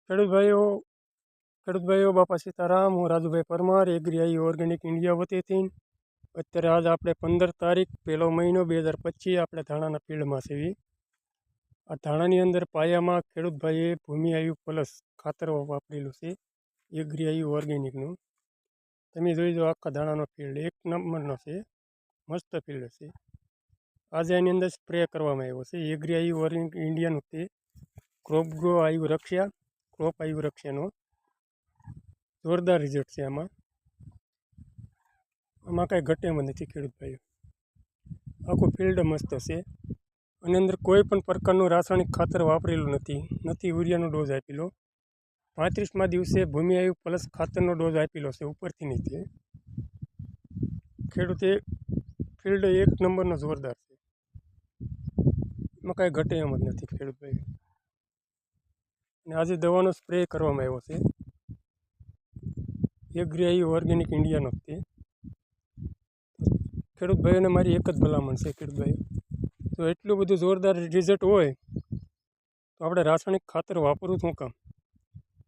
ખેડૂત ભાઈઓ બાપા સીતારામ, હું Rajubhai Parmar, agri organic India વતીથી અત્યારે આજ આપણે 15 તારીખ 1લો મહિનો 2025 આપણે ધાણાના ફિલ્ડમાં છીએ. આ ધાણાની અંદર પાયામાં ખેડૂત ભાઈએ ભૂમિ આયુ પ્લસ ખાતર વાપરેલું છે, એગ્રી ઓર્ગેનિકનું. તમે જોઈ દો, આખા ધાણાનો ફિલ્ડ એક નંબરનો છે, મસ્ત ફિલ્ડ છે. આજે એની અંદર સ્પ્રે કરવામાં આવ્યો છે એગ્રી ઓર્ગેનિક ઇન્ડિયાનું તે ક્રોપ ગ્રો આયુ રક્ષા, ક્રોપ આયુ રક્ષાનો જોરદાર રિઝલ્ટ છે. આમાં કાંઈ ઘટે એમ નથી ખેડૂત ભાઈઓ. આખું ફિલ્ડ મસ્ત છે. અને અંદર કોઈ પણ પ્રકારનું રાસાયણિક ખાતર વાપરેલું નથી, યુરિયાનો ડોઝ આપેલો. 35મા દિવસે ભૂમિ આયુ પ્લસ ખાતરનો ડોઝ આપેલો છે ઉપરથી નીચે. ખેડૂતે ફિલ્ડ એક નંબરનો જોરદાર છે, એમાં કાંઈ ઘટે એમ જ નથી ખેડૂત ભાઈઓ. અને આજે દવાનો સ્પ્રે કરવામાં આવ્યો છે એગ્રી ઓર્ગેનિક ઇન્ડિયાનો તે. ખેડૂત ભાઈઓને મારી એક જ ભલામણ છે, ખેડૂત ભાઈઓ, જો એટલું બધું જોરદાર રિઝલ્ટ હોય તો આપણે રાસાયણિક ખાતર વાપરવું શું કામ?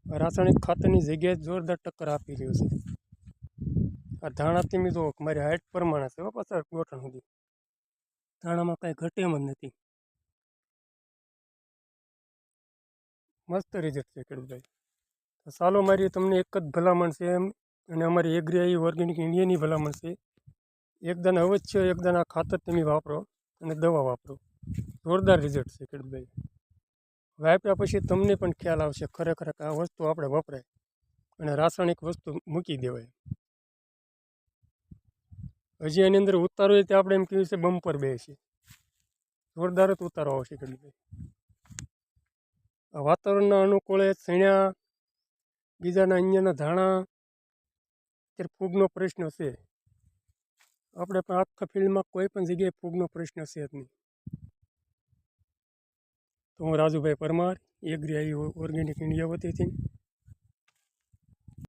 રાસાયણિક ખાતરની જગ્યાએ જોરદાર ટક્કર આપી રહ્યું છે. આ ધાણા તમે જુઓ, મારી હાઇટ પ્રમાણે છે, 50 ગોઠણ સુધી. ધાણામાં કાંઈ ઘટે એમ જ નથી, મસ્ત રિઝલ્ટ છે ખેડૂત ભાઈ. તો ચાલો, મારી તમને એક જ ભલામણ છે એમ, અને અમારી એગ્રી ઓર્ગેનિક ઇન્ડિયાની ભલામણ છે, એકદાન અવશ્ય એકદાન આ ખાતર તમે વાપરો અને દવા વાપરો. જોરદાર રિઝલ્ટ છે ખેડૂત ભાઈ. વાપ્યા પછી તમને પણ ખ્યાલ આવશે ખરેખર આ વસ્તુ આપણે વપરાય અને રાસાયણિક વસ્તુ મૂકી દેવાય. હજી એની અંદર ઉતારો તે આપણે એમ કહીએ છીએ બમ્પર બે છે, જોરદાર જ ઉતારો આવશે ખેડૂત ભાઈ. આ વાતાવરણના અનુકૂળે સણ્યા, બીજાના અહીંયાના ધાણા, અત્યારે ફૂગનો પ્રશ્ન છે. આપણે પણ આખા ફિલ્ડમાં કોઈ પણ જગ્યાએ ફૂગનો પ્રશ્ન છે જ નહીં. તો હું Rajubhai Parmar, agri organic India વતીથી